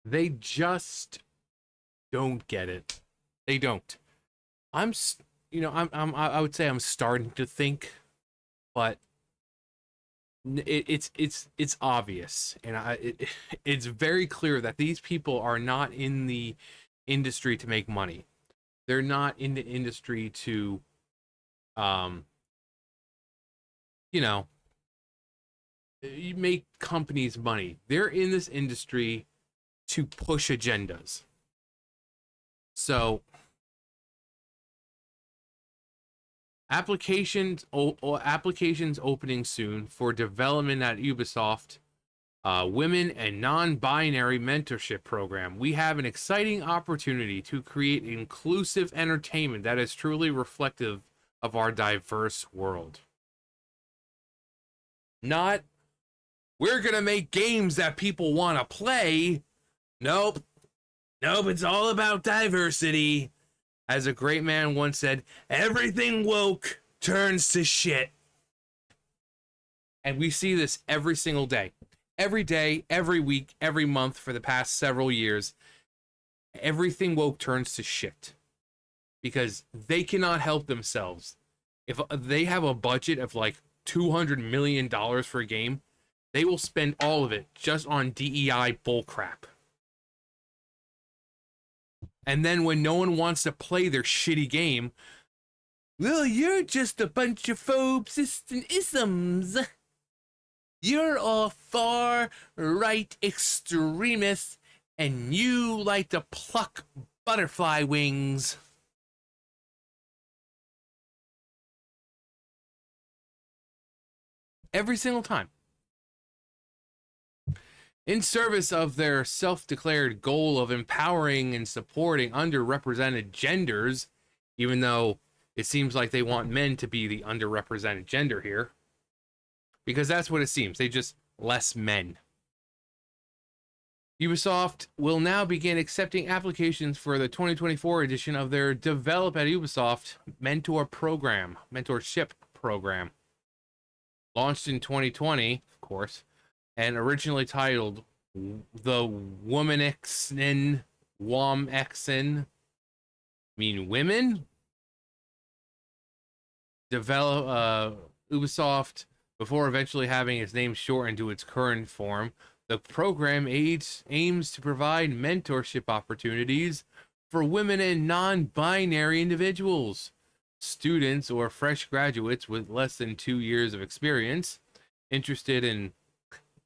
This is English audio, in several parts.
They just don't get it. They don't. I'm, I would say I'm starting to think, but it's obvious, and it's very clear that these people are not in the industry to make money. They're not in the industry to, um, you know, you make companies money. They're in this industry to push agendas. So applications opening soon for development at Ubisoft. Women and non-binary mentorship program. We have an exciting opportunity to create inclusive entertainment that is truly reflective of our diverse world. Not, we're gonna make games that people want to play. Nope. Nope, it's all about diversity. As a great man once said, everything woke turns to shit. And we see this every single day. Every day, every week, every month for the past several years. Everything woke turns to shit. Because they cannot help themselves. If they have a budget of like $200 million for a game, they will spend all of it just on DEI bullcrap. And then when no one wants to play their shitty game, well, you're just a bunch of phobes and isms. You're all far right extremists, and you like to pluck butterfly wings. Every single time. In service of their self-declared goal of empowering and supporting underrepresented genders, even though it seems like they want men to be the underrepresented gender here, because that's what it seems. They just less men. Ubisoft will now begin accepting applications for the 2024 edition of their Develop at Ubisoft mentorship program. Launched in 2020, of course, and originally titled The Womanixen, mean women? Ubisoft, before eventually having its name shortened to its current form. The program aims to provide mentorship opportunities for women and non-binary individuals, students or fresh graduates with less than 2 years of experience interested in.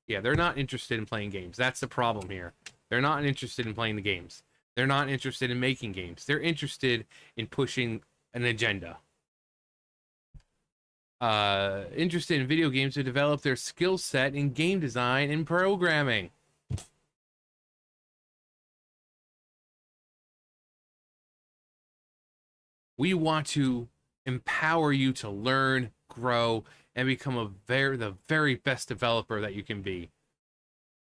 Yeah, they're not interested in playing games. That's the problem here. They're not interested in playing the games. They're not interested in making games. They're interested in pushing an agenda. Interested in video games to develop their skill set in game design and programming. We want to empower you to learn, grow, and become the very best developer that you can be.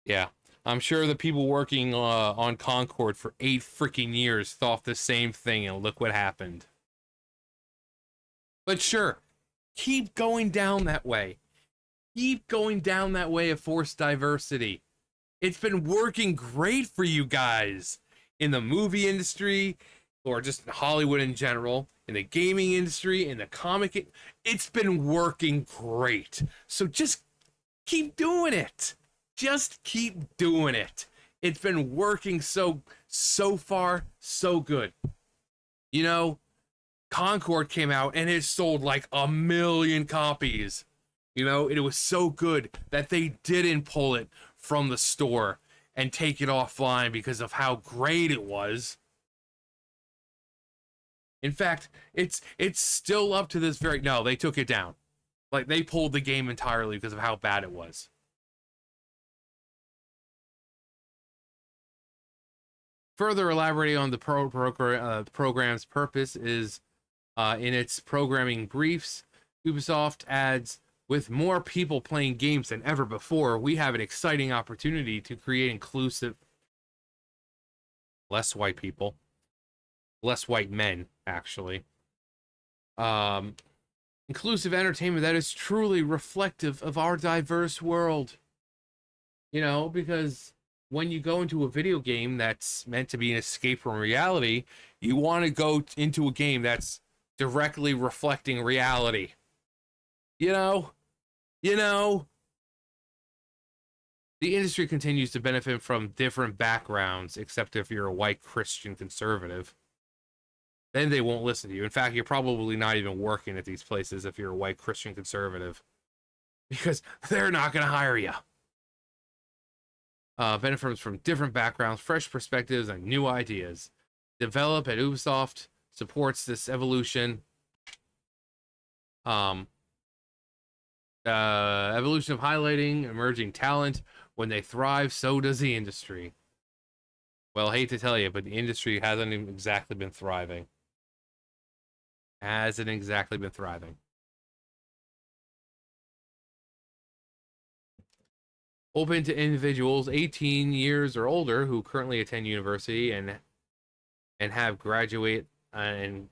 Yeah, I'm sure the people working on Concord for 8 freaking years thought the same thing, and look what happened. But sure, keep going down that way. Keep going down that way of forced diversity. It's been working great for you guys in the movie industry, or just Hollywood in general, in the gaming industry, in the comic. It's been working great. So just keep doing it. Just keep doing it. It's been working so far, so good. You know, Concord came out and it sold like 1 million copies. You know, it was so good that they didn't pull it from the store and take it offline because of how great it was. In fact, it's still up to this very... No, they took it down. Like, they pulled the game entirely because of how bad it was. Further elaborating on the program's purpose is in its programming briefs, Ubisoft adds, with more people playing games than ever before, we have an exciting opportunity to create inclusive, less white people, less white men, actually. Inclusive entertainment that is truly reflective of our diverse world. You know, because when you go into a video game that's meant to be an escape from reality, you want to go into a game that's directly reflecting reality. You know, you know, the industry continues to benefit from different backgrounds, except if you're a white Christian conservative. Then they won't listen to you. In fact, you're probably not even working at these places if you're a white Christian conservative, because they're not going to hire you. Benefits from different backgrounds, fresh perspectives, and new ideas. Develop at Ubisoft supports this evolution. Evolution of highlighting emerging talent. When they thrive, so does the industry. Well, I hate to tell you, but the industry hasn't even exactly been thriving. Hasn't exactly been thriving. Open to individuals 18 years or older who currently attend university and have graduated in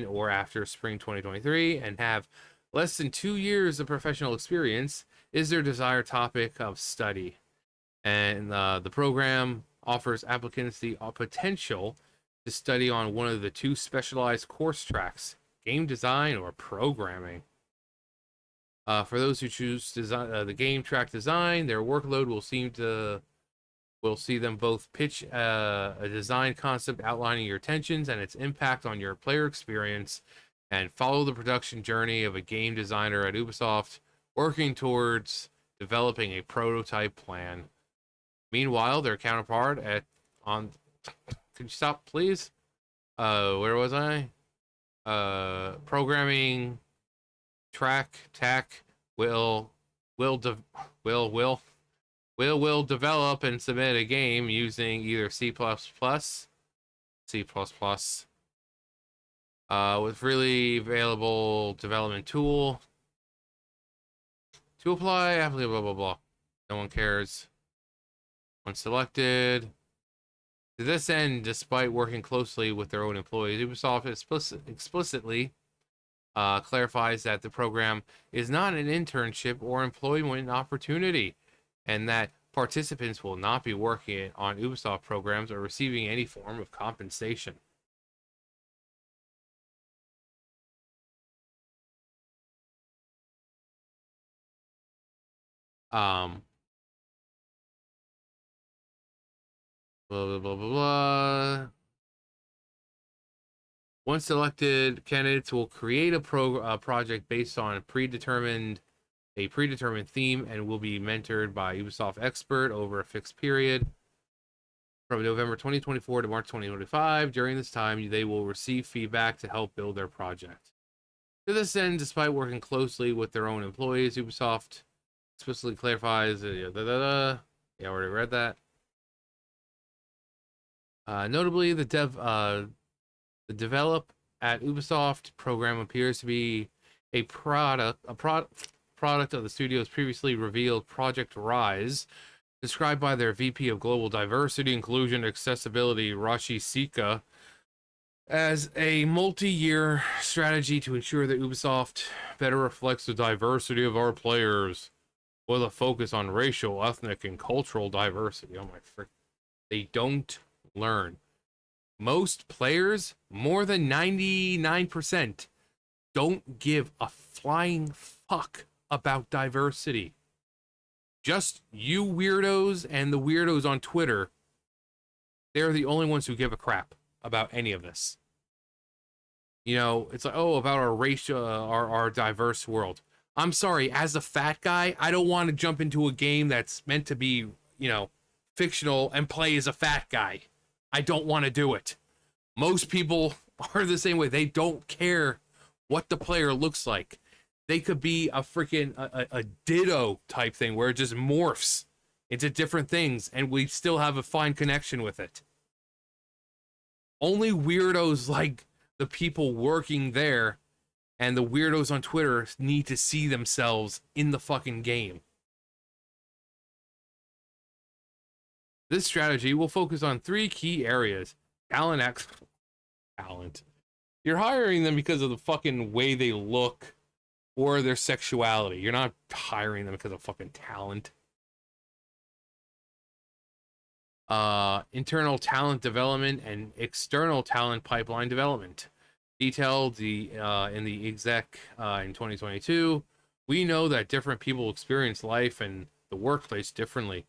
or after spring 2023 and have less than 2 years of professional experience is their desired topic of study. And the program offers applicants the potential to study on one of the two specialized course tracks, game design or programming. For those who choose the game track design, their workload will see them both pitch a design concept outlining your intentions and its impact on your player experience, and follow the production journey of a game designer at Ubisoft, working towards developing a prototype plan. Meanwhile, their counterpart could you stop, please? Where was I? Programming tack will develop and submit a game using either C++, with freely available development tool to apply, blah blah blah. No one cares. When selected. To this end, despite working closely with their own employees, Ubisoft explicitly clarifies that the program is not an internship or employment opportunity, and that participants will not be working on Ubisoft programs or receiving any form of compensation. Blah blah blah blah blah. Once selected, candidates will create a project based on a predetermined theme and will be mentored by Ubisoft expert over a fixed period from November 2024 to March 2025. During this time, they will receive feedback to help build their project. To this end, despite working closely with their own employees, Ubisoft explicitly clarifies. Yeah, I already read that. Notably, the develop at Ubisoft program appears to be a product of the studio's previously revealed Project Rise, described by their VP of Global Diversity, Inclusion, Accessibility, Rashi Sika, as a multi-year strategy to ensure that Ubisoft better reflects the diversity of our players, with a focus on racial, ethnic, and cultural diversity. Oh my frick. They don't learn. Most players, more than 99%, don't give a flying fuck about diversity. Just you weirdos and the weirdos on Twitter, they're the only ones who give a crap about any of this. You know, it's like, oh, about our racial, our diverse world. I'm sorry, as a fat guy, I don't want to jump into a game that's meant to be, you know, fictional and play as a fat guy. I don't want to do it. Most people are the same way. They don't care what the player looks like. They could be a freaking a ditto type thing where it just morphs into different things and we still have a fine connection with it. Only weirdos like the people working there and the weirdos on Twitter need to see themselves in the fucking game. This strategy will focus on 3 key areas. Talent. You're hiring them because of the fucking way they look or their sexuality. You're not hiring them because of fucking talent. internal talent development and external talent pipeline development. Detailed in the exec in 2022, we know that different people experience life and the workplace differently.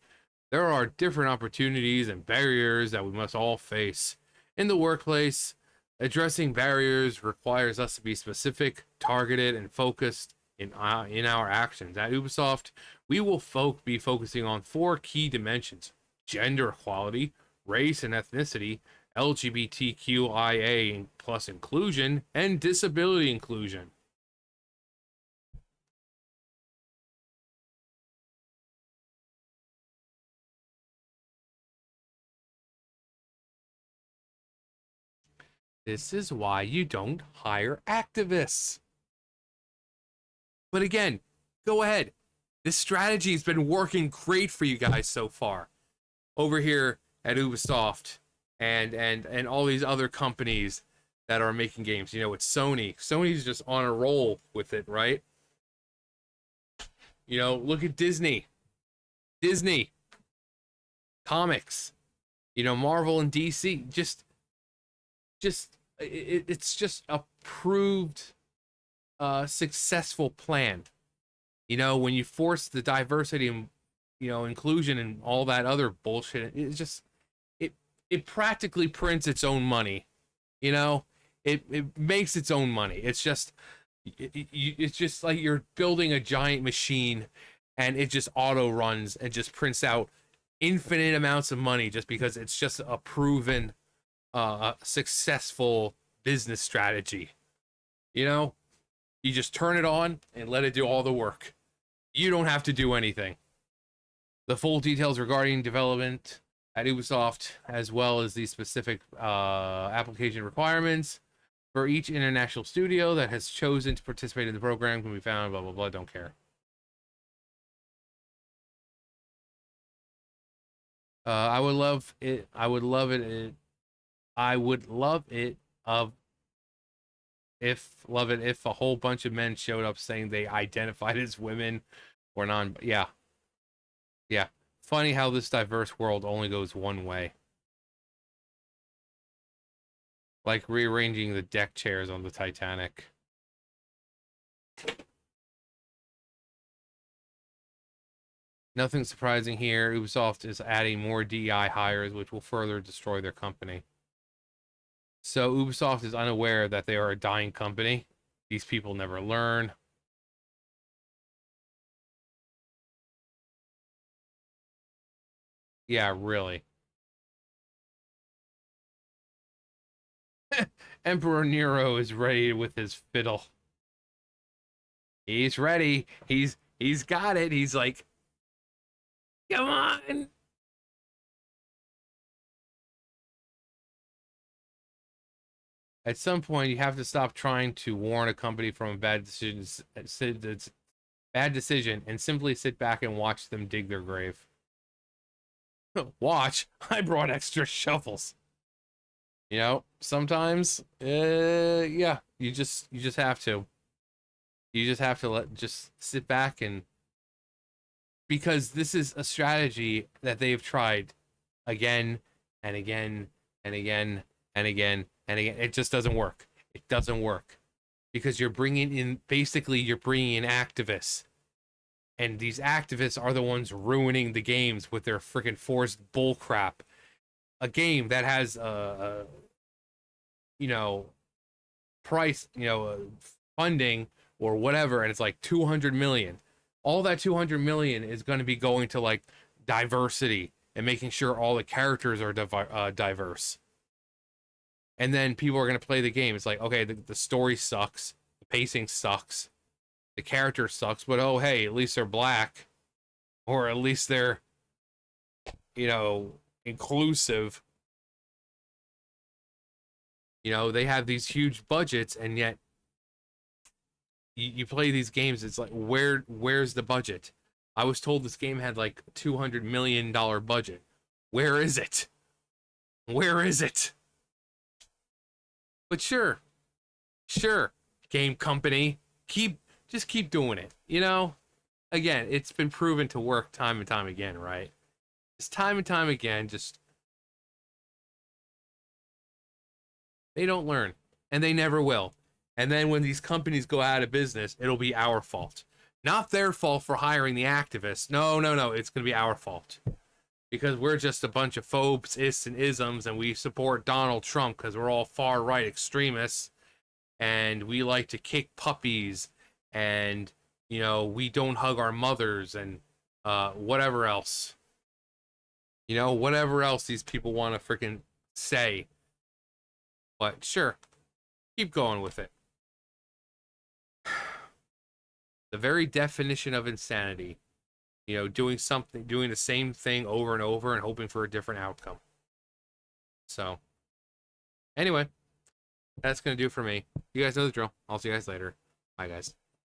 There are different opportunities and barriers that we must all face. In the workplace, addressing barriers requires us to be specific, targeted, and focused in our actions. At Ubisoft, we will be focusing on 4 key dimensions: gender equality, race and ethnicity, LGBTQIA plus inclusion, and disability inclusion. This is why you don't hire activists. But again, go ahead. This strategy has been working great for you guys so far. Over here at Ubisoft and all these other companies that are making games. You know, it's Sony. Sony's just on a roll with it, right? You know, look at Disney. Disney comics. You know, Marvel and DC. It's just a proved successful plan. You know, when you force the diversity and, you know, inclusion and all that other bullshit, it practically prints its own money. You know, it makes its own money. It's just like you're building a giant machine, and it just auto runs and just prints out infinite amounts of money just because it's just a proven successful business strategy. You know, you just turn it on and let it do all the work. You don't have to do anything. The full details regarding development at Ubisoft, as well as the specific application requirements for each international studio that has chosen to participate in the program, can be found, blah, blah, blah, don't care. I would love it. I would love it. I would love it if a whole bunch of men showed up saying they identified as women or non. Yeah, yeah. Funny how this diverse world only goes one way. Like rearranging the deck chairs on the Titanic. Nothing surprising here. Ubisoft is adding more DEI hires, which will further destroy their company. So Ubisoft is unaware that they are a dying company. These people never learn. Yeah, really. Emperor Nero is ready with his fiddle. He's ready. He's got it. He's like, come on. At some point, you have to stop trying to warn a company from a bad decision and simply sit back and watch them dig their grave. Watch, I brought extra shovels. You know, sometimes, yeah, you just have to. You just have to just sit back and, because this is a strategy that they've tried again and again and again and again and again. It just doesn't work. It doesn't work because you're bringing in activists, and these activists are the ones ruining the games with their freaking forced bullcrap. A game that has you know, price, you know, funding or whatever, and it's like 200 million. All that 200 million is going to be going to like diversity and making sure all the characters are diverse. And then people are going to play the game. It's like, okay, the story sucks, the pacing sucks, the character sucks, but oh hey, at least they're black, or at least they're, you know, inclusive. You know, they have these huge budgets, and yet you play these games. It's like, where's the budget? I was told this game had like $200 million budget. Where is it? Where is it? But sure, game company, just keep doing it. You know, again, it's been proven to work time and time again, right? It's time and time again. Just They don't learn, and they never will. And then when these companies go out of business, it'll be our fault. Not their fault for hiring the activists. No, no, no. It's going to be our fault. Because we're just a bunch of phobes, ists, and isms, and we support Donald Trump because we're all far right extremists, and we like to kick puppies, and, you know, we don't hug our mothers, and whatever else. You know, whatever else these people want to freaking say. But sure, keep going with it. The very definition of insanity. You know, doing something, doing the same thing over and over and hoping for a different outcome. So, anyway, that's going to do it for me. You guys know the drill. I'll see you guys later. Bye, guys.